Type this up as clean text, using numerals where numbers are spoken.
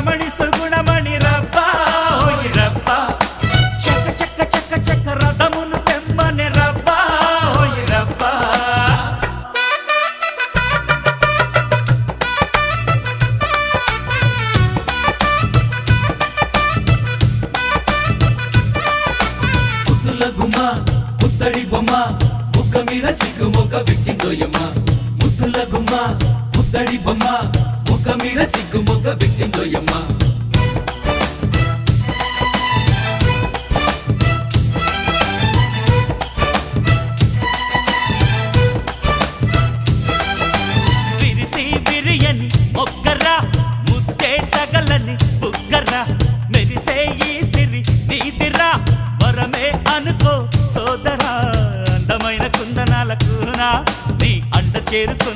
రమణి సుగుణమణి రబ్బా ఓయ్ రబ్బా చక్క చక్క చక్క చక్క రథమును తెమ్మని రబ్బా ఓయ్ రబ్బా ముద్దుల గుమ్మ ముత్తడి బొమ్మ ముక్క మీద సిగ్గు మొక్క విచ్చిందోయమ్మ ముద్దుల గుమ్మ ముత్తడి బొమ్మ ముక్క మీద సిగ్గు మొక్క విచ్చిందోయమ్మ విరిసి విరియని మొగ్గరా ముద్దే తగలని బుగ్గరా మెరిసే ఈ సిరి నీదిరా వరమే అనుకో సోదరా అందమైన కుందనాల కూనా నీ అండ చేరుకో